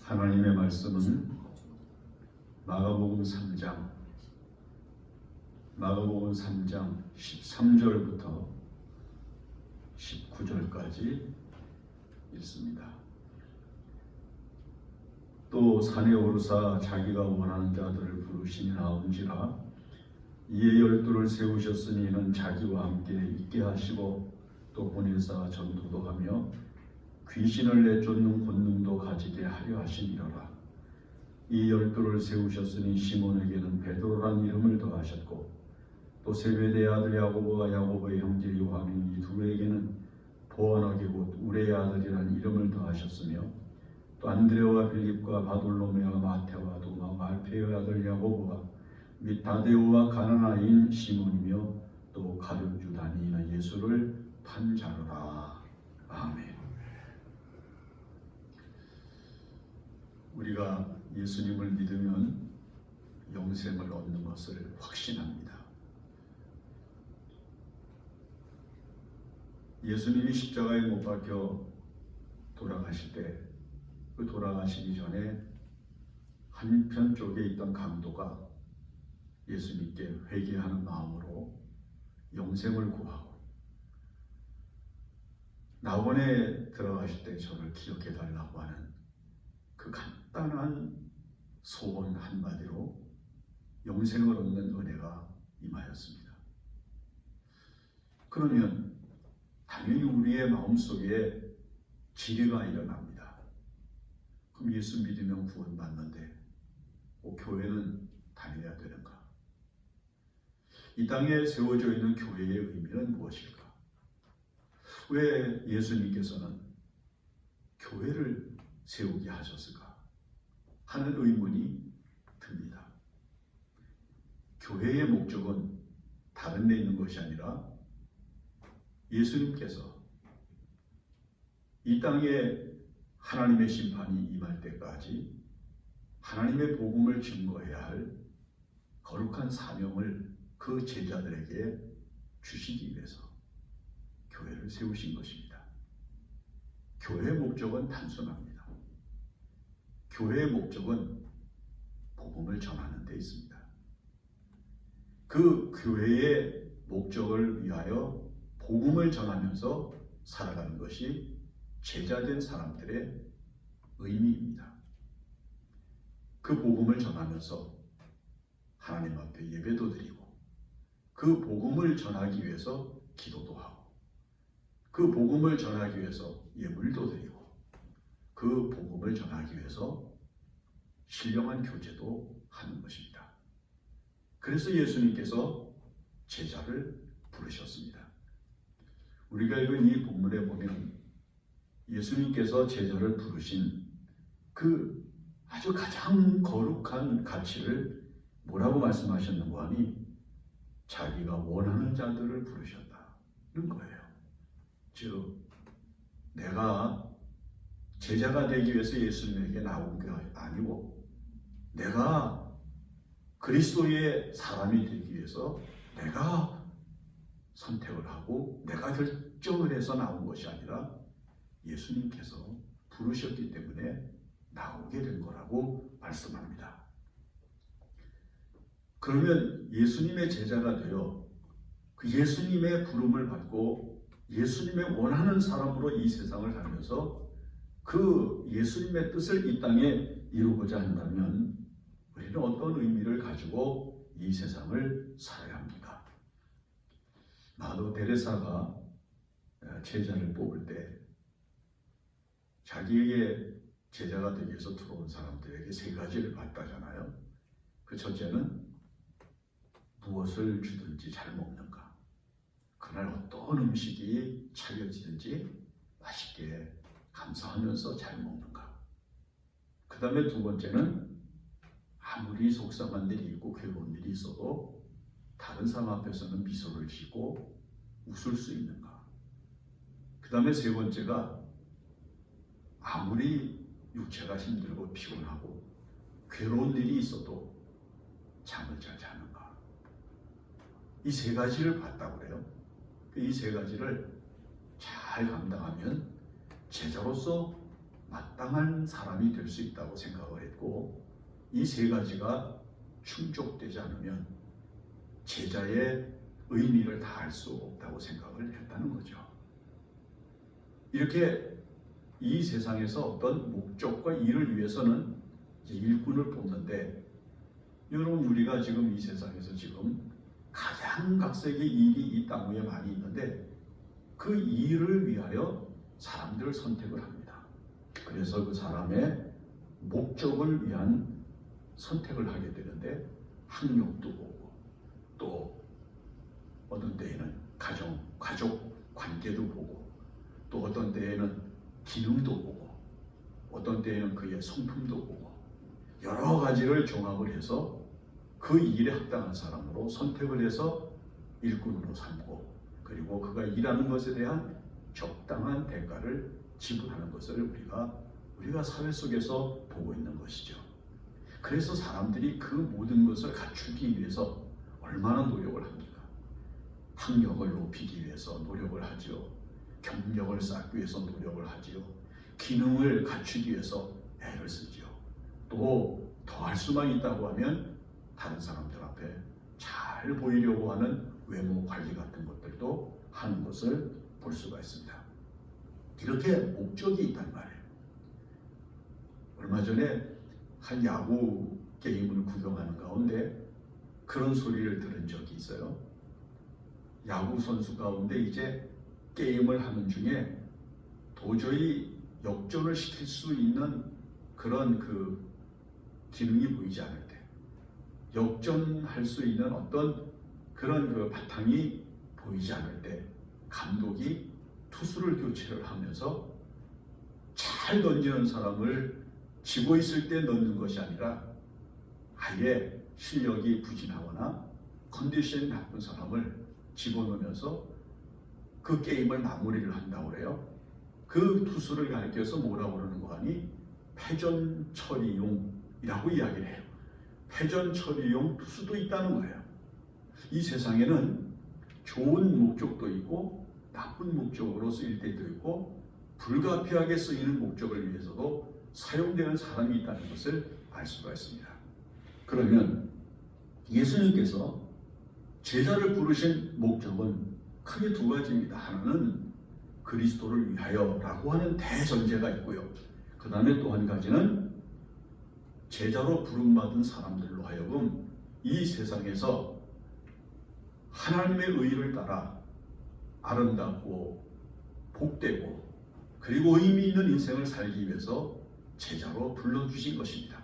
하나님의 말씀은 마가복음 3장 13절부터 19절까지 읽습니다. 또 산에 오르사 자기가 원하는 자들을 부르시니 나온지라 이에 12를 세우셨으니 이는 자기와 함께 있게 하시고 또 보내사 전도도 하며 귀신을 내쫓는 권능도 가지게 하려 하시니라. 이 12를 세우셨으니 시몬에게는 베드로란 이름을 더하셨고 또 세베대의 아들 야고보와 야고보의 형제 요한인 이 둘에게는 보아너게 곧 우레의 아들이란 이름을 더하셨으며 또 안드레와 빌립과 바돌로메와 마테와 도마와 알페의 아들 야고보와 및 다데오와 가나나인 시몬이며 또 가룟 유다니 이는 예수를 판 자로라. 아멘. 우리가 예수님을 믿으면 영생을 얻는 것을 확신합니다. 예수님이 십자가에 못 박혀 돌아가실 때 그 돌아가시기 전에 한편 쪽에 있던 강도가 예수님께 회개하는 마음으로 영생을 구하고 낙원에 들어가실 때 저를 기억해 달라고 하는 그 간단한 소원 한마디로 영생을 얻는 은혜가 임하였습니다. 그러면 당연히 우리의 마음속에 지뢰가 일어납니다. 그럼 예수 믿으면 구원받는데 교회는 다녀야 되는가? 이 땅에 세워져 있는 교회의 의미는 무엇일까? 왜 예수님께서는 교회를 세우게 하셨을까? 하는 의문이 듭니다. 교회의 목적은 다른 데 있는 것이 아니라 예수님께서 이 땅에 하나님의 심판이 임할 때까지 하나님의 복음을 증거해야 할 거룩한 사명을 그 제자들에게 주시기 위해서 교회를 세우신 것입니다. 교회의 목적은 단순합니다. 교회의 목적은 복음을 전하는 데 있습니다. 그 교회의 목적을 위하여 복음을 전하면서 살아가는 것이 제자된 사람들의 의미입니다. 그 복음을 전하면서 하나님 앞에 예배도 드리고 그 복음을 전하기 위해서 기도도 하고 그 복음을 전하기 위해서 예물도 드리고 그 복음을 전하기 위해서 신령한 교제도 하는 것입니다. 그래서 예수님께서 제자를 부르셨습니다. 우리가 읽은 이 본문에 보면 예수님께서 제자를 부르신 그 아주 가장 거룩한 가치를 뭐라고 말씀하셨는고 하니 자기가 원하는 자들을 부르셨다는 거예요. 즉 내가 제자가 되기 위해서 예수님에게 나온 게 아니고 내가 그리스도의 사람이 되기 위해서 내가 선택을 하고 내가 결정을 해서 나온 것이 아니라 예수님께서 부르셨기 때문에 나오게 된 거라고 말씀합니다. 그러면 예수님의 제자가 되어 그 예수님의 부름을 받고 예수님의 원하는 사람으로 이 세상을 살면서 그 예수님의 뜻을 이 땅에 이루고자 한다면 우리는 어떤 의미를 가지고 이 세상을 살아야 합니까? 마더 데레사가 제자를 뽑을 때 자기에게 제자가 되기 위해서 들어온 사람들에게 3가지를 받다잖아요. 그 첫째는 무엇을 주든지 잘 먹는가? 그날 어떤 음식이 차려지든지 맛있게 감사하면서 잘 먹는가? 그 다음에 2번째는 아무리 속상한 일이 있고 괴로운 일이 있어도 다른 사람 앞에서는 미소를 지고 웃을 수 있는가? 그 다음에 3번째가 아무리 육체가 힘들고 피곤하고 괴로운 일이 있어도 잠을 잘 자는가? 이 3가지를 봤다고 그래요. 이 3가지를 잘 감당하면 제자로서 마땅한 사람이 될 수 있다고 생각을 했고, 이 세 가지가 충족되지 않으면 제자의 의미를 다할 수 없다고 생각을 했다는 거죠. 이렇게 이 세상에서 어떤 목적과 일을 위해서는 일꾼을 뽑는데, 여러분, 우리가 지금 이 세상에서 지금 가장 각색의 일이 이 땅 위에 많이 있는데, 그 일을 위하여 사람들을 선택을 합니다. 그래서 그 사람의 목적을 위한 선택을 하게 되는데, 학력도 보고, 또 어떤 때에는 가족 관계도 보고, 또 어떤 때에는 기능도 보고, 어떤 때에는 그의 성품도 보고, 여러 가지를 종합을 해서 그 일에 합당한 사람으로 선택을 해서 일꾼으로 삼고, 그리고 그가 일하는 것에 대한 적당한 대가를 지불하는 것을 우리가 사회 속에서 보고 있는 것이죠. 그래서 사람들이 그 모든 것을 갖추기 위해서 얼마나 노력을 합니까? 학력을 높이기 위해서 노력을 하죠. 경력을 쌓기 위해서 노력을 하지요. 기능을 갖추기 위해서 애를 쓰지요. 또 더 할 수만 있다고 하면 다른 사람들 앞에 잘 보이려고 하는 외모 관리 같은 것들도 하는 것을 볼 수가 있습니다. 이렇게 목적이 있단 말이에요. 얼마 전에 한 야구 게임을 구경하는 가운데 그런 소리를 들은 적이 있어요. 야구 선수 가운데 이제 게임을 하는 중에 도저히 역전을 시킬 수 있는 그런 그 기능이 보이지 않을 때, 역전할 수 있는 어떤 그런 그 바탕이 보이지 않을 때, 감독이 투수를 교체를 하면서 잘 던지는 사람을 지고 있을 때 넣는 것이 아니라 아예 실력이 부진하거나 컨디션이 나쁜 사람을 집어넣으면서 그 게임을 마무리를 한다고 그래요. 그 투수를 가리켜서 뭐라고 그러는 거 아니? 패전 처리용이라고 이야기를 해요. 패전 처리용 투수도 있다는 거예요. 이 세상에는 좋은 목적도 있고 나쁜 목적으로 쓰일 때도 있고 불가피하게 쓰이는 목적을 위해서도 사용되는 사람이 있다는 것을 알 수가 있습니다. 그러면 예수님께서 제자를 부르신 목적은 크게 두 가지입니다. 하나는 그리스도를 위하여라고 하는 대전제가 있고요. 그 다음에 또 한 가지는 제자로 부름받은 사람들로 하여금 이 세상에서 하나님의 의를 따라 아름답고 복되고 그리고 의미 있는 인생을 살기 위해서 제자로 불러주신 것입니다.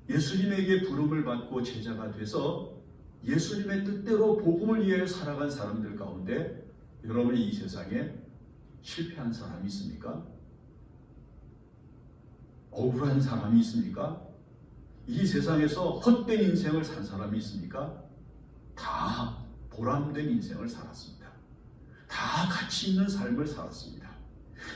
예수님에게 부름을 받고 제자가 돼서 예수님의 뜻대로 복음을 위해 살아간 사람들 가운데 여러분이 이 세상에 실패한 사람이 있습니까? 억울한 사람이 있습니까? 이 세상에서 헛된 인생을 산 사람이 있습니까? 다 보람된 인생을 살았습니다. 다 가치 있는 삶을 살았습니다.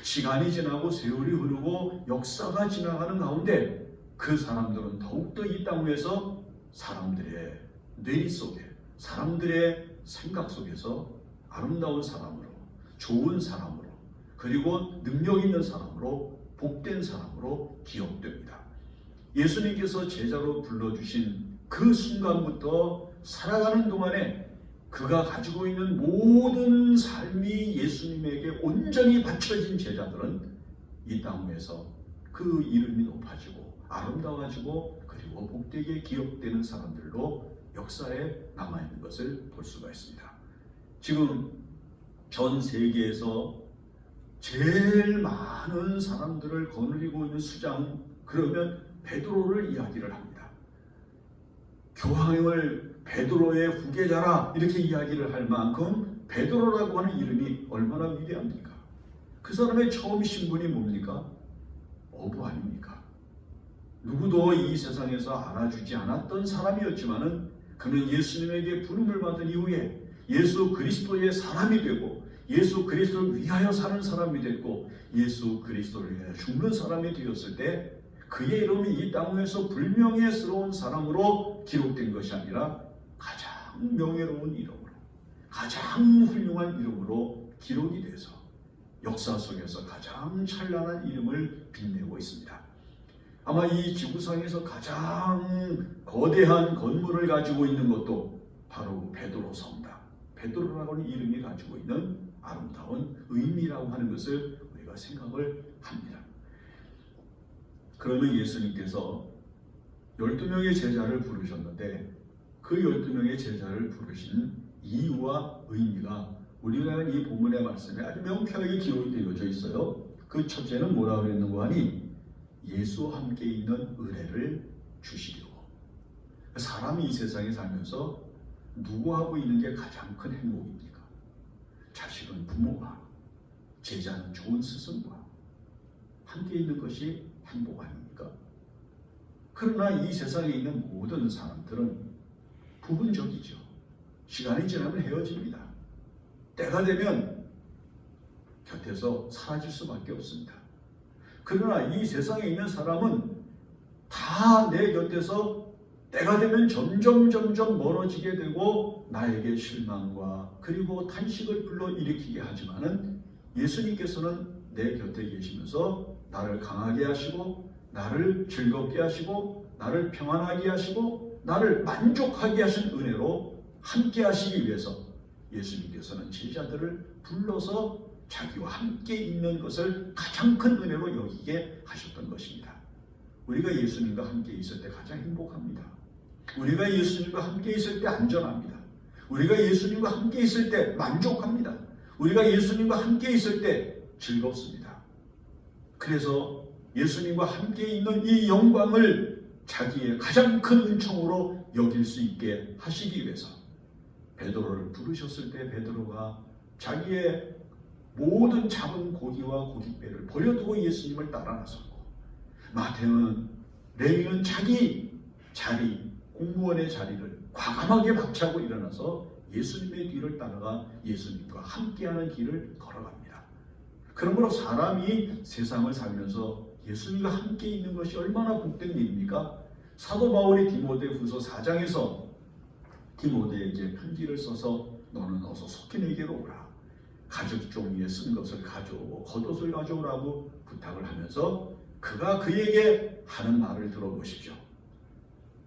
시간이 지나고 세월이 흐르고 역사가 지나가는 가운데 그 사람들은 더욱더 이 땅 위에서 사람들의 뇌리 속에, 사람들의 생각 속에서 아름다운 사람으로, 좋은 사람으로, 그리고 능력 있는 사람으로, 복된 사람으로 기억됩니다. 예수님께서 제자로 불러주신 그 순간부터 살아가는 동안에 그가 가지고 있는 모든 삶이 예수님에게 온전히 바쳐진 제자들은 이 땅 위에서 그 이름이 높아지고 아름다워지고 그리고 복되게 기억되는 사람들로 역사에 남아있는 것을 볼 수가 있습니다. 지금 전 세계에서 제일 많은 사람들을 거느리고 있는 수장, 그러면 베드로를 이야기를 합니다. 교황을 베드로의 후계자라 이렇게 이야기를 할 만큼 베드로라고 하는 이름이 얼마나 위대합니까? 그 사람의 처음 신분이 뭡니까? 어부 아닙니까? 누구도 이 세상에서 알아주지 않았던 사람이었지만은 그는 예수님에게 부름을 받은 이후에 예수 그리스도의 사람이 되고 예수 그리스도를 위하여 사는 사람이 됐고 예수 그리스도를 위하여 죽는 사람이 되었을 때 그의 이름이 이 땅 위에서 불명예스러운 사람으로 기록된 것이 아니라 가장 명예로운 이름으로, 가장 훌륭한 이름으로 기록이 돼서 역사 속에서 가장 찬란한 이름을 빛내고 있습니다. 아마 이 지구상에서 가장 거대한 건물을 가지고 있는 것도 바로 베드로 성당, 베드로라고 하는 이름이 가지고 있는 아름다운 의미라고 하는 것을 우리가 생각을 합니다. 그러면 예수님께서 12명의 제자를 부르셨는데 그 12명의 제자를 부르신 이유와 의미가 우리가 이 본문의 말씀에 아주 명쾌하게 기록이 되어져 있어요. 그 첫째는 뭐라고 했는고 하니 예수와 함께 있는 은혜를 주시려고. 사람이 이 세상에 살면서 누구하고 있는 게 가장 큰 행복입니까? 자식은 부모와, 제자는 좋은 스승과 함께 있는 것이 행복 아닙니까? 그러나 이 세상에 있는 모든 사람들은 부분적이죠. 시간이 지나면 헤어집니다. 때가 되면 곁에서 사라질 수밖에 없습니다. 그러나 이 세상에 있는 사람은 다 내 곁에서 때가 되면 점점 멀어지게 되고 나에게 실망과 그리고 탄식을 불러일으키게 하지만은 예수님께서는 내 곁에 계시면서 나를 강하게 하시고 나를 즐겁게 하시고 나를 평안하게 하시고 나를 만족하게 하신 은혜로 함께 하시기 위해서 예수님께서는 제자들을 불러서 자기와 함께 있는 것을 가장 큰 은혜로 여기게 하셨던 것입니다. 우리가 예수님과 함께 있을 때 가장 행복합니다. 우리가 예수님과 함께 있을 때 안전합니다. 우리가 예수님과 함께 있을 때 만족합니다. 우리가 예수님과 함께 있을 때 즐겁습니다. 그래서 예수님과 함께 있는 이 영광을 자기의 가장 큰 은총으로 여길 수 있게 하시기 위해서 베드로를 부르셨을 때 베드로가 자기의 모든 잡은 고기와 고깃배를 버려두고 예수님을 따라 나섰고, 마태는 레위는 자기 자리, 공무원의 자리를 과감하게 박차고 일어나서 예수님의 뒤를 따라가 예수님과 함께하는 길을 걸어갑니다. 그러므로 사람이 세상을 살면서 예수님과 함께 있는 것이 얼마나 복된 일입니까? 사도 바울이 디모데후서 4장에서 디모데에게 편지를 써서 너는 어서 속히 내게로 오라. 가죽 종이에 쓴 것을 가져오고 겉옷을 가져오라고 부탁을 하면서 그가 그에게 하는 말을 들어보십시오.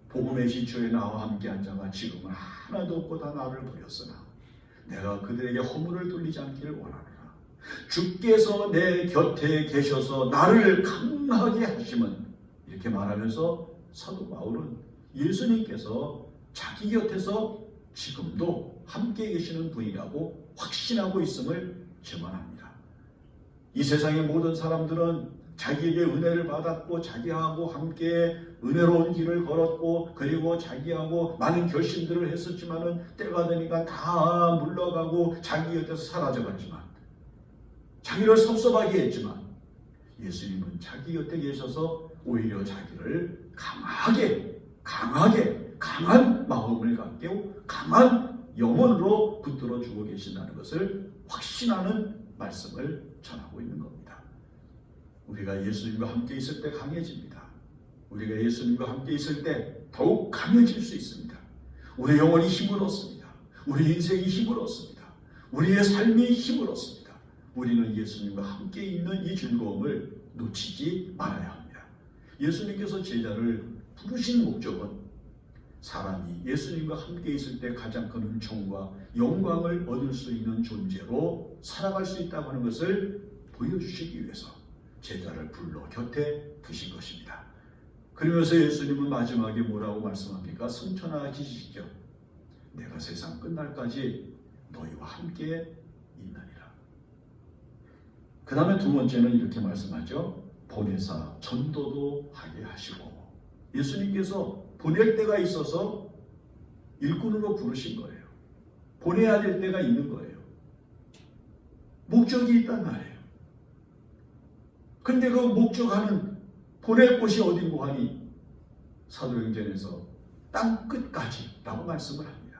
복음의 시초에 나와 함께한 자가 지금은 하나도 없고 다 나를 버렸으나 내가 그들에게 허물을 돌리지 않기를 원하노라. 주께서 내 곁에 계셔서 나를 강하게 하심은, 이렇게 말하면서 사도 바울은 예수님께서 자기 곁에서 지금도 함께 계시는 분이라고 확신하고 있음을 증언합니다. 이 세상의 모든 사람들은 자기에게 은혜를 받았고 자기하고 함께 은혜로운 길을 걸었고 그리고 자기하고 많은 결심들을 했었지만은 때가 되니까 다 물러가고 자기 곁에서 사라져갔지만, 자기를 섭섭하게 했지만 예수님은 자기 곁에 계셔서 오히려 자기를 강한 마음을 갖고 강한 영혼으로 붙들어 주고 계신다는 것을 확신하는 말씀을 전하고 있는 겁니다. 우리가 예수님과 함께 있을 때 강해집니다. 우리가 예수님과 함께 있을 때 더욱 강해질 수 있습니다. 우리 영혼이 힘을 얻습니다. 우리 인생이 힘을 얻습니다. 우리의 삶이 힘을 얻습니다. 우리는 예수님과 함께 있는 이 즐거움을 놓치지 말아야 합니다. 예수님께서 제자를 부르신 목적은 사람이 예수님과 함께 있을 때 가장 큰 은총과 영광을 얻을 수 있는 존재로 살아갈 수 있다고 하는 것을 보여주시기 위해서 제자를 불러 곁에 두신 것입니다. 그러면서 예수님은 마지막에 뭐라고 말씀합니까? 승천하시죠. 내가 세상 끝날까지 너희와 함께 있느니라. 그 다음에 두 번째는 이렇게 말씀하죠. 보내사 전도도 하게 하시고. 예수님께서 보낼 때가 있어서 일꾼으로 부르신 거예요. 보내야 될 때가 있는 거예요. 목적이 있단 말이에요. 근데 그 목적하는 보낼 곳이 어딘고 하니 사도행전에서 땅 끝까지 라고 말씀을 합니다.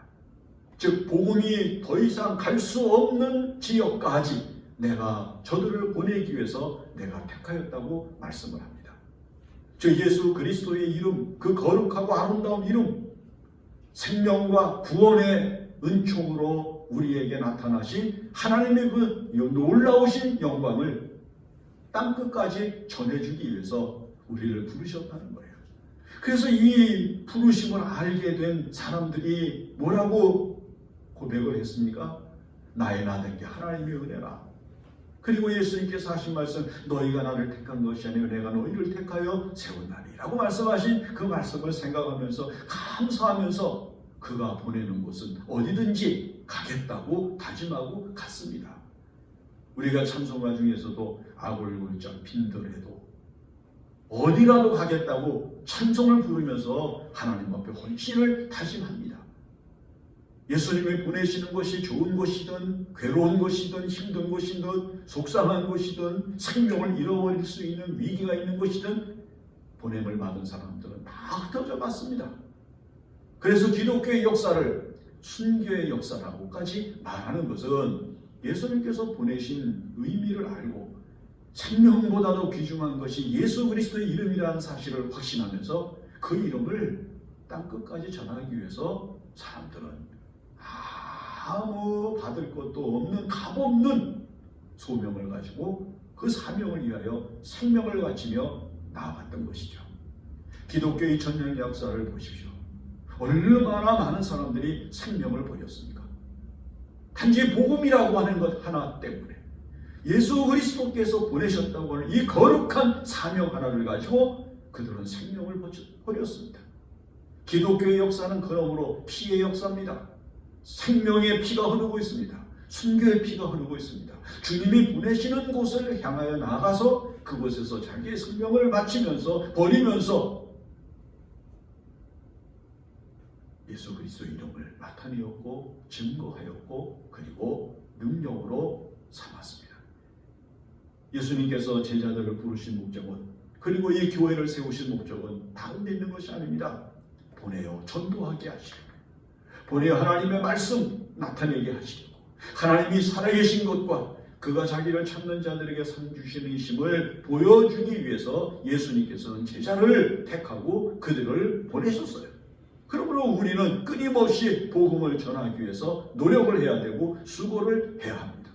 즉 복음이 더 이상 갈 수 없는 지역까지 내가 저들을 보내기 위해서 내가 택하였다고 말씀을 합니다. 즉 예수 그리스도의 이름, 그 거룩하고 아름다운 이름, 생명과 구원의 은총으로 우리에게 나타나신 하나님의 그 놀라우신 영광을 땅끝까지 전해주기 위해서 우리를 부르셨다는 거예요. 그래서 이 부르심을 알게 된 사람들이 뭐라고 고백을 했습니까? 나의 나 된 게 하나님의 은혜라. 그리고 예수님께서 하신 말씀, 너희가 나를 택한 것이 아니라 내가 너희를 택하여 세웠나니라고 말씀하신 그 말씀을 생각하면서 감사하면서 그가 보내는 곳은 어디든지 가겠다고 다짐하고 갔습니다. 우리가 찬송가 중에서도 악을 골짜 빈들에도 어디라도 가겠다고 찬송을 부르면서 하나님 앞에 헌신을 다짐합니다. 예수님이 보내시는 것이 좋은 것이든 괴로운 것이든 힘든 것이든 속상한 것이든 생명을 잃어버릴 수 있는 위기가 있는 것이든 보냄을 받은 사람들은 다 흩어져 갔습니다. 그래서 기독교의 역사를 순교의 역사라고까지 말하는 것은 예수님께서 보내신 의미를 알고 생명보다도 귀중한 것이 예수 그리스도의 이름이라는 사실을 확신하면서 그 이름을 땅끝까지 전하기 위해서 사람들은 아무 받을 것도 없는 값없는 소명을 가지고 그 사명을 위하여 생명을 바치며 나아갔던 것이죠. 기독교의 전쟁 역사를 보십시오. 얼마나 많은 사람들이 생명을 버렸습니까? 단지 복음이라고 하는 것 하나 때문에 예수 그리스도께서 보내셨다고 하는 이 거룩한 사명 하나를 가지고 그들은 생명을 버렸습니다. 기독교의 역사는 그러므로 피의 역사입니다. 생명의 피가 흐르고 있습니다. 순교의 피가 흐르고 있습니다. 주님이 보내시는 곳을 향하여 나가서 그곳에서 자기의 생명을 바치면서 버리면서 예수 그리스도의 이름을 나타내었고 증거하였고 그리고 능력으로 삼았습니다. 예수님께서 제자들을 부르신 목적은 그리고 이 교회를 세우신 목적은 다른 데 있는 것이 아닙니다. 보내어 전도하게 하시고 보내어 하나님의 말씀 나타내게 하시고 하나님이 살아계신 것과 그가 자기를 찾는 자들에게 상 주시는 이심을 보여주기 위해서 예수님께서는 제자를 택하고 그들을 보내셨어요. 그러므로 우리는 끊임없이 복음을 전하기 위해서 노력을 해야 되고 수고를 해야 합니다.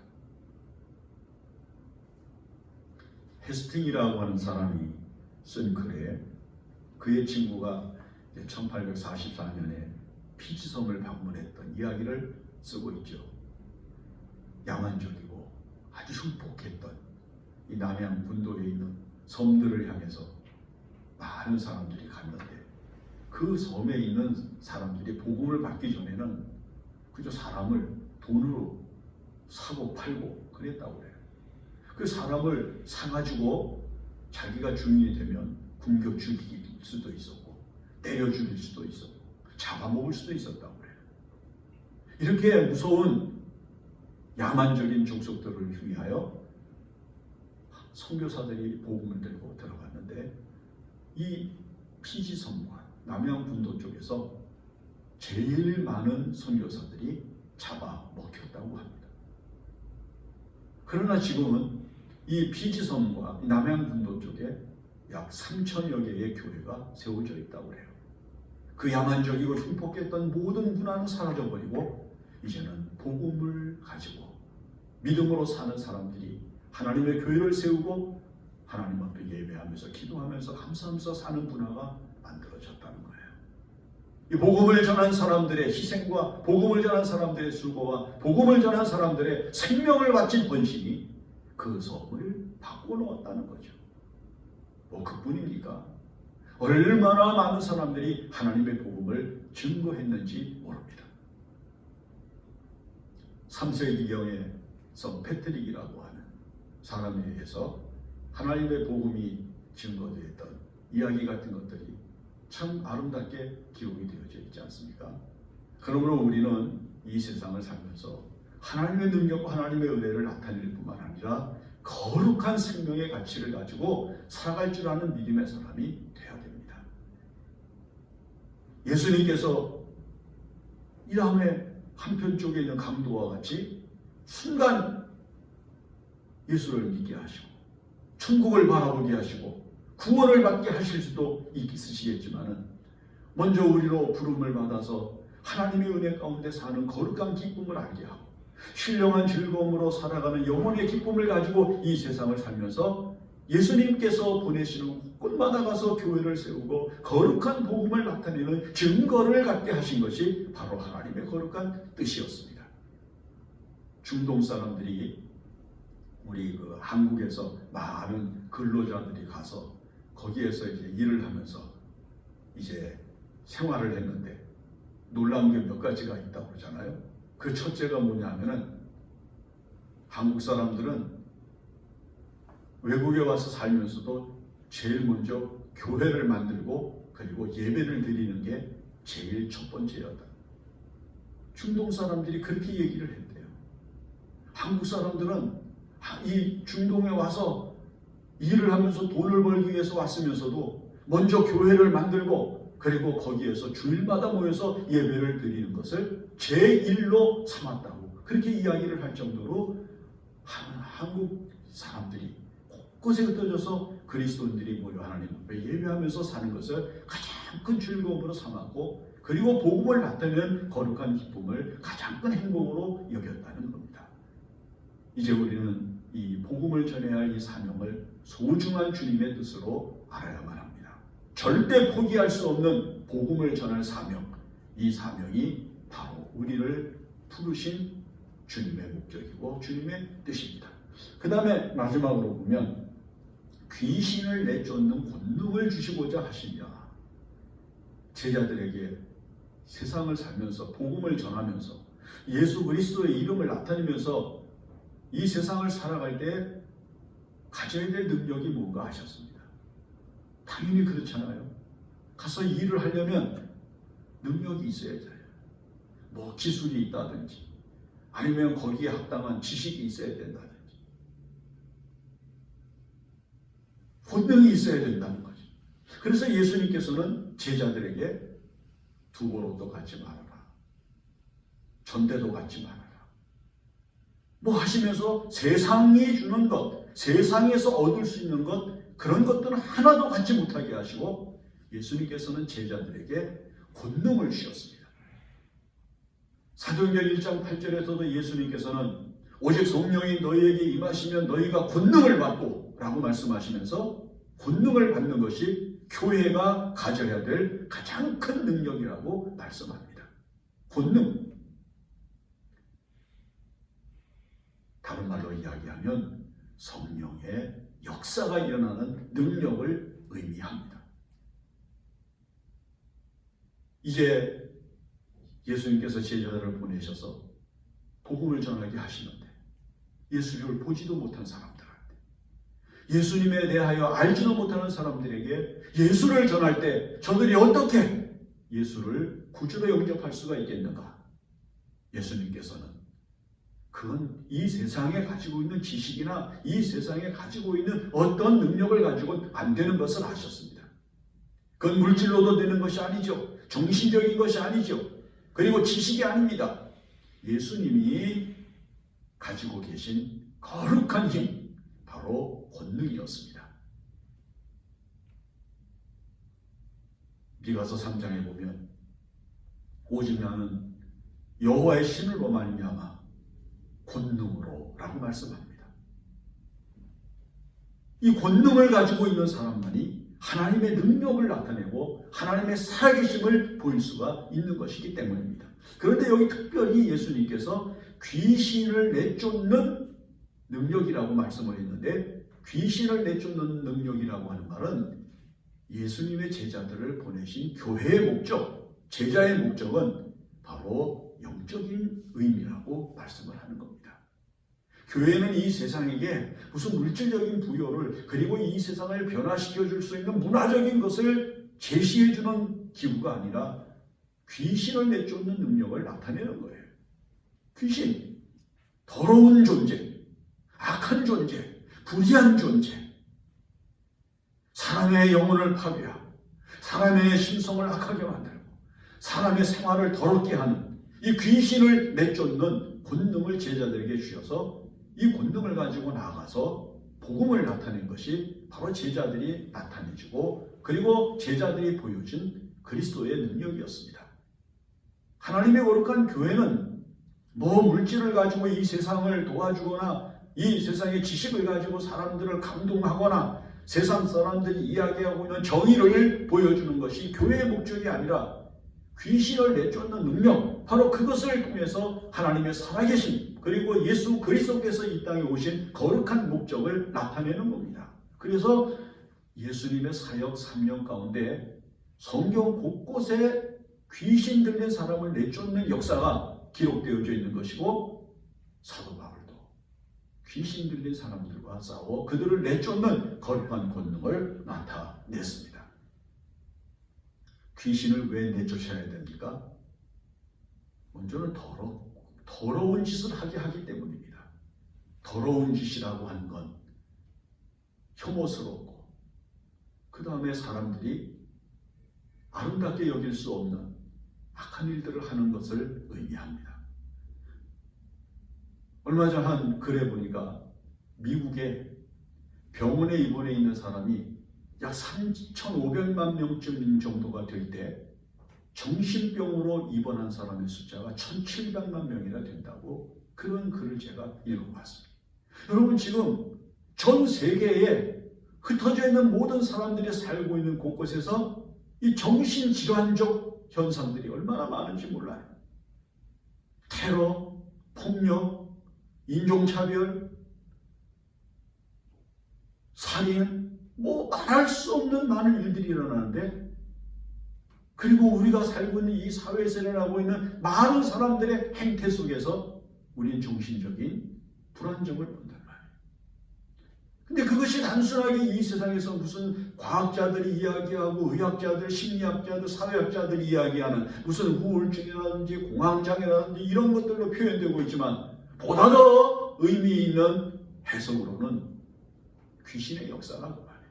헤스팅이라고 하는 사람이 쓴 글에 그의 친구가 1844년에 피지섬을 방문했던 이야기를 쓰고 있죠. 야만적이고 아주 흉폭했던 이 남양 분도에 있는 섬들을 향해서 많은 사람들이 갔는데 그 섬에 있는 사람들이 복음을 받기 전에는 그저 사람을 돈으로 사고 팔고 그랬다고 그래요. 그 사람을 사가지고 자기가 주인이 되면 굶겨 죽일 수도 있었고 때려 죽일 수도 있었고 잡아먹을 수도 있었다고 그래요. 이렇게 무서운 야만적인 족속들을 위하여 선교사들이 복음을 들고 들어갔는데 이 피지섬과 남양분도 쪽에서 제일 많은 선교사들이 잡아먹혔다고 합니다. 그러나 지금은 이 피지섬과 남양분도 쪽에 약 3,000여 개의 교회가 세워져 있다고 해요. 그 야만적이고 흉폭했던 모든 문화는 사라져버리고 이제는 복음을 가지고 믿음으로 사는 사람들이 하나님의 교회를 세우고 하나님 앞에 예배하면서 기도하면서 감사하면서 사는 문화가 만들어졌다는 거예요. 이 복음을 전한 사람들의 희생과 복음을 전한 사람들의 수고와 복음을 전한 사람들의 생명을 바친 헌신이 그 섬을 바꿔놓았다는 거죠. 뭐 그뿐입니까? 얼마나 많은 사람들이 하나님의 복음을 증거했는지 모릅니다. 3세기경에 성 패트릭이라고 하는 사람에 의해서 하나님의 복음이 증거되었던 이야기 같은 것들이 참 아름답게 기록이 되어져 있지 않습니까? 그러므로 우리는 이 세상을 살면서 하나님의 능력과 하나님의 은혜를 나타낼 뿐만 아니라 거룩한 생명의 가치를 가지고 살아갈 줄 아는 믿음의 사람이 되어야 됩니다. 예수님께서 이 다음에 한편쪽에 있는 강도와 같이 순간 예수를 믿게 하시고 천국을 바라보게 하시고 구원을 받게 하실 수도 있으시겠지만 먼저 우리로 부름을 받아서 하나님의 은혜 가운데 사는 거룩한 기쁨을 알게 하고 신령한 즐거움으로 살아가는 영혼의 기쁨을 가지고 이 세상을 살면서 예수님께서 보내시는 곳마다 가서 교회를 세우고 거룩한 복음을 나타내는 증거를 갖게 하신 것이 바로 하나님의 거룩한 뜻이었습니다. 중동 사람들이 우리 한국에서 많은 근로자들이 가서 거기에서 이제 일을 하면서 이제 생활을 했는데 놀라운 게 몇 가지가 있다고 그러잖아요. 그 첫째가 뭐냐면은 한국 사람들은 외국에 와서 살면서도 제일 먼저 교회를 만들고 그리고 예배를 드리는 게 제일 첫 번째였다. 중동 사람들이 그렇게 얘기를 했대요. 한국 사람들은 이 중동에 와서 일을 하면서 돈을 벌기 위해서 왔으면서도 먼저 교회를 만들고 그리고 거기에서 주일마다 모여서 예배를 드리는 것을 제1로 삼았다고 그렇게 이야기를 할 정도로 한국 사람들이 곳곳에 흩어져서 그리스도인들이 모여 하나님 앞에 예배하면서 사는 것을 가장 큰 즐거움으로 삼았고 그리고 복음을 나타내는 거룩한 기쁨을 가장 큰 행복으로 여겼다는 겁니다. 이제 우리는 이 복음을 전해야 할 이 사명을 소중한 주님의 뜻으로 알아야만 합니다. 절대 포기할 수 없는 복음을 전할 사명, 이 사명이 바로 우리를 부르신 주님의 목적이고 주님의 뜻입니다. 그 다음에 마지막으로 보면 귀신을 내쫓는 권능을 주시고자 하시며 제자들에게 세상을 살면서 복음을 전하면서 예수 그리스도의 이름을 나타내면서 이 세상을 살아갈 때 가져야 될 능력이 뭔가 하셨습니다. 당연히 그렇잖아요. 가서 일을 하려면 능력이 있어야 돼요. 뭐 기술이 있다든지 아니면 거기에 합당한 지식이 있어야 된다든지 본능이 있어야 된다는 거죠. 그래서 예수님께서는 제자들에게 두고로도 갖지 말아라. 전대도 갖지 말아라. 뭐 하시면서 세상이 주는 것, 세상에서 얻을 수 있는 것 그런 것들은 하나도 갖지 못하게 하시고 예수님께서는 제자들에게 권능을 주셨습니다. 사도행전 1장 8절에서도 예수님께서는 오직 성령이 너희에게 임하시면 너희가 권능을 받고 라고 말씀하시면서 권능을 받는 것이 교회가 가져야 될 가장 큰 능력이라고 말씀합니다. 권능. 다른 말로 이야기하면 성령의 역사가 일어나는 능력을 의미합니다. 이제 예수님께서 제자들을 보내셔서 복음을 전하게 하시는데 예수를 보지도 못한 사람들한테 예수님에 대하여 알지도 못하는 사람들에게 예수를 전할 때 저들이 어떻게 예수를 구주로 영접할 수가 있겠는가? 예수님께서는 그건 이 세상에 가지고 있는 지식이나 이 세상에 가지고 있는 어떤 능력을 가지고는 안 되는 것을 아셨습니다. 그건 물질로도 되는 것이 아니죠. 정신적인 것이 아니죠. 그리고 지식이 아닙니다. 예수님이 가지고 계신 거룩한 힘, 바로 권능이었습니다. 미가서 3장에 보면 오직 나는 여호와의 신으로 말미암아 권능으로 라고 말씀합니다. 이 권능을 가지고 있는 사람만이 하나님의 능력을 나타내고 하나님의 살아계심을 보일 수가 있는 것이기 때문입니다. 그런데 여기 특별히 예수님께서 귀신을 내쫓는 능력이라고 말씀을 했는데 귀신을 내쫓는 능력이라고 하는 말은 예수님의 제자들을 보내신 교회의 목적, 제자의 목적은 바로 영적인 의미라고 말씀을 하는 겁니다. 교회는 이 세상에게 무슨 물질적인 부여를 그리고 이 세상을 변화시켜 줄 수 있는 문화적인 것을 제시해 주는 기구가 아니라 귀신을 내쫓는 능력을 나타내는 거예요. 귀신, 더러운 존재, 악한 존재, 불의한 존재, 사람의 영혼을 파괴하고 사람의 심성을 악하게 만들고 사람의 생활을 더럽게 하는 이 귀신을 내쫓는 권능을 제자들에게 주셔서 이 권능을 가지고 나가서 복음을 나타낸 것이 바로 제자들이 나타내주고 그리고 제자들이 보여준 그리스도의 능력이었습니다. 하나님의 거룩한 교회는 뭐 물질을 가지고 이 세상을 도와주거나 이 세상의 지식을 가지고 사람들을 감동하거나 세상 사람들이 이야기하고 있는 정의를 보여주는 것이 교회의 목적이 아니라 귀신을 내쫓는 능력, 바로 그것을 통해서 하나님의 살아계신 그리고 예수 그리스도께서 이 땅에 오신 거룩한 목적을 나타내는 겁니다. 그래서 예수님의 사역 3년 가운데 성경 곳곳에 귀신 들린 사람을 내쫓는 역사가 기록되어져 있는 것이고, 사도 바울도 귀신 들린 사람들과 싸워 그들을 내쫓는 거룩한 권능을 나타냈습니다. 귀신을 왜 내쫓아야 됩니까? 먼저는 더러운 짓을 하기 때문입니다. 더러운 짓이라고 하는 건 혐오스럽고, 그 다음에 사람들이 아름답게 여길 수 없는 악한 일들을 하는 것을 의미합니다. 얼마 전 한 글에 보니까 미국의 병원에 입원해 있는 사람이 약 3,500만 명쯤 정도가 될 때 정신병으로 입원한 사람의 숫자가 1,700만 명이나 된다고, 그런 글을 제가 읽어봤습니다. 여러분, 지금 전 세계에 흩어져 있는 모든 사람들이 살고 있는 곳곳에서 이 정신질환적 현상들이 얼마나 많은지 몰라요. 테러, 폭력, 인종차별, 살인, 뭐 말할 수 없는 많은 일들이 일어나는데, 그리고 우리가 살고 있는 이 사회에서 일어나고 있는 많은 사람들의 행태 속에서 우리는 정신적인 불안정을 본단 말이에요. 근데 그것이 단순하게 이 세상에서 무슨 과학자들이 이야기하고 의학자들, 심리학자들, 사회학자들이 이야기하는 무슨 우울증이라든지 공황장애라든지 이런 것들로 표현되고 있지만, 보다 더 의미 있는 해석으로는 귀신의 역사라고 말해요.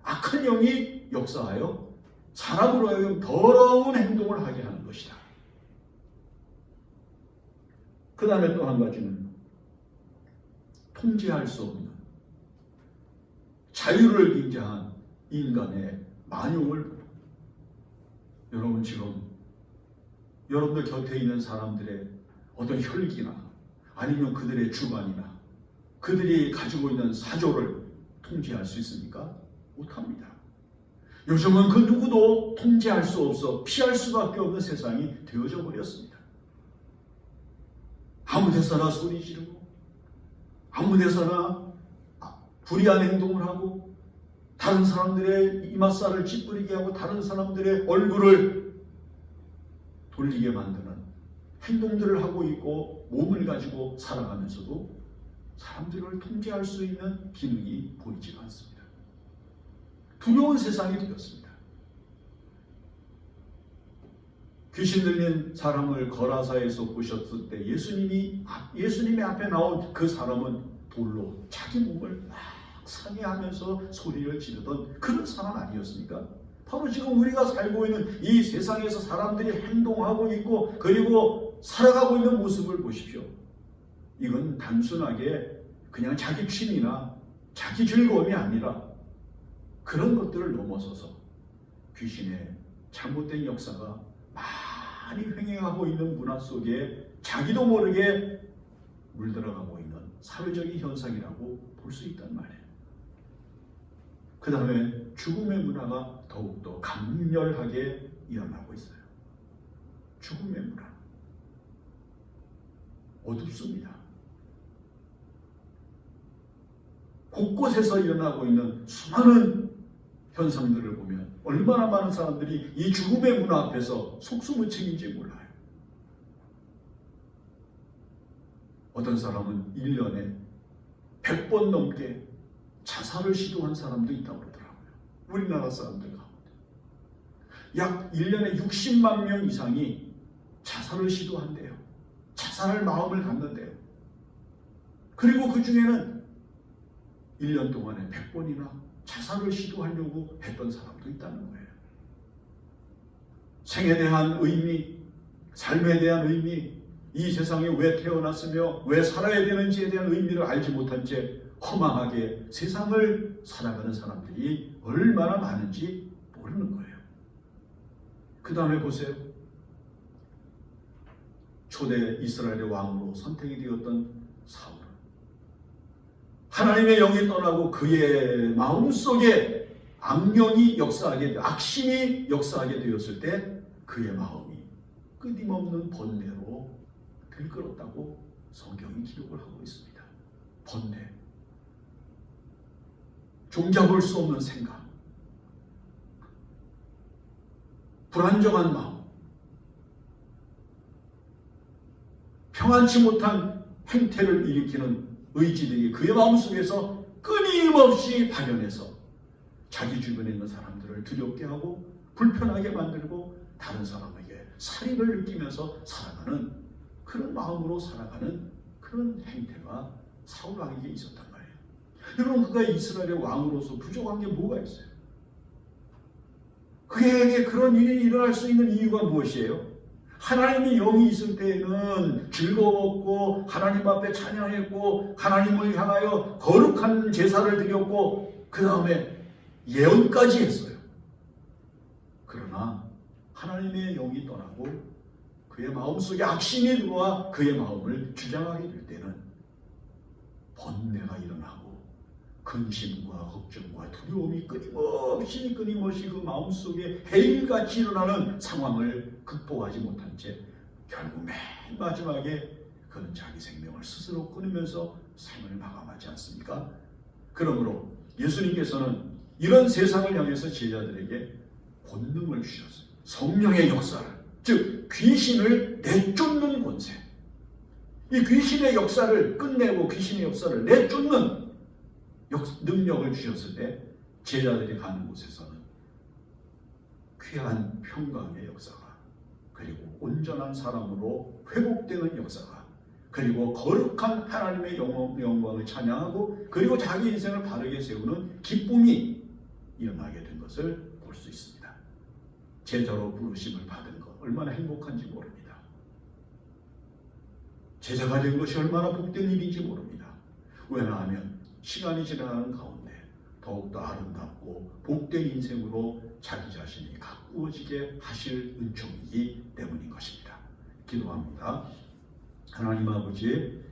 악한 영이 역사하여 사람으로 하여금 더러운 행동을 하게 하는 것이다. 그 다음에 또 한 가지는 통제할 수 없는 자유를 빙자한 인간의 만용을, 여러분 지금 여러분들 곁에 있는 사람들의 어떤 혈기나 아니면 그들의 주관이나 그들이 가지고 있는 사조를 통제할 수 있습니까? 못합니다. 요즘은 그 누구도 통제할 수 없어 피할 수밖에 없는 세상이 되어져 버렸습니다. 아무 데서나 소리 지르고 아무 데서나 불의한 행동을 하고 다른 사람들의 이맛살을 찌푸리게 하고 다른 사람들의 얼굴을 돌리게 만드는 행동들을 하고 있고, 몸을 가지고 살아가면서도 사람들을 통제할 수 있는 기능이 보이지가 않습니다. 두려운 세상이 되었습니다. 귀신 들린 사람을 거라사에서 보셨을 때 예수님의 앞에 나온 그 사람은 돌로 자기 몸을 막 상해하면서 소리를 지르던 그런 사람 아니었습니까? 바로 지금 우리가 살고 있는 이 세상에서 사람들이 행동하고 있고 그리고 살아가고 있는 모습을 보십시오. 이건 단순하게 그냥 자기 취미나 자기 즐거움이 아니라 그런 것들을 넘어서서 귀신의 잘못된 역사가 많이 횡행하고 있는 문화 속에 자기도 모르게 물들어가고 있는 사회적인 현상이라고 볼 수 있단 말이에요. 그 다음에 죽음의 문화가 더욱더 강렬하게 일어나고 있어요. 죽음의 문화. 어둡습니다. 곳곳에서 일어나고 있는 수많은 현상들을 보면 얼마나 많은 사람들이 이 죽음의 문화 앞에서 속수무책인지 몰라요. 어떤 사람은 1년에 100번 넘게 자살을 시도한 사람도 있다고 그러더라고요. 우리나라 사람들 가운데. 약 1년에 60만 명 이상이 자살을 시도한대요. 자살할 마음을 갖는데요. 그리고 그 중에는 1년 동안에 100번이나 자살을 시도하려고 했던 사람도 있다는 거예요. 생에 대한 의미, 삶에 대한 의미, 이 세상에 왜 태어났으며 왜 살아야 되는지에 대한 의미를 알지 못한 채 허망하게 세상을 살아가는 사람들이 얼마나 많은지 모르는 거예요. 그 다음에 보세요. 초대 이스라엘의 왕으로 선택이 되었던 사울은 하나님의 영이 떠나고 그의 마음속에 악령이 역사하게, 악심이 역사하게 되었을 때 그의 마음이 끊임없는 번뇌로 들끓었다고 성경이 기록을 하고 있습니다. 번뇌, 종잡을 수 없는 생각, 불안정한 마음, 평안치 못한 행태를 일으키는 의지들이 그의 마음속에서 끊임없이 발현해서 자기 주변에 있는 사람들을 두렵게 하고 불편하게 만들고 다른 사람에게 살인을 느끼면서 살아가는 그런 마음으로 살아가는 그런 행태가 사울 왕에게 있었단 말이에요. 여러분, 그가 이스라엘의 왕으로서 부족한 게 뭐가 있어요? 그에게 그런 일이 일어날 수 있는 이유가 무엇이에요? 하나님의 영이 있을 때에는 즐거웠고 하나님 앞에 찬양했고 하나님을 향하여 거룩한 제사를 드렸고 그 다음에 예언까지 했어요. 그러나 하나님의 영이 떠나고 그의 마음속에 악심이 들어와 그의 마음을 주장하게 될 때는 번뇌가 일어나고 근심과 걱정과 두려움이 끊임없이 그 마음속에 해일같이 일어나는 상황을 극복하지 못한 채 결국 맨 마지막에 그는 자기 생명을 스스로 끊으면서 삶을 마감하지 않습니까? 그러므로 예수님께서는 이런 세상을 향해서 제자들에게 권능을 주셨어요. 성령의 역사를, 즉 귀신을 내쫓는 권세, 이 귀신의 역사를 끝내고 귀신의 역사를 내쫓는 능력을 주셨을 때 제자들이 가는 곳에서는 귀한 평강의 역사가, 그리고 온전한 사람으로 회복되는 역사가, 그리고 거룩한 하나님의 영광을 찬양하고 그리고 자기 인생을 바르게 세우는 기쁨이 일어나게 된 것을 볼 수 있습니다. 제자로 부르심을 받은 것 얼마나 행복한지 모릅니다. 제자가 된 것이 얼마나 복된 일인지 모릅니다. 왜냐하면 시간이 지나가는 가운데 더욱더 아름답고 복된 인생으로 자기 자신이 가꾸어지게 하실 은총이기 때문인 것입니다. 기도합니다. 하나님 아버지,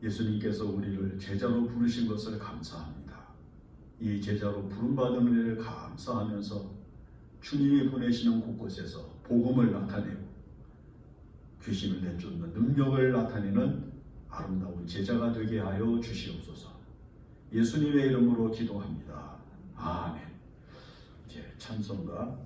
예수님께서 우리를 제자로 부르신 것을 감사합니다. 이 제자로 부름받은 은혜를 감사하면서 주님이 보내시는 곳곳에서 복음을 나타내고 귀신을 내쫓는 능력을 나타내는 아름다운 제자가 되게 하여 주시옵소서. 예수님의 이름으로 기도합니다. 아멘. 이제 찬송가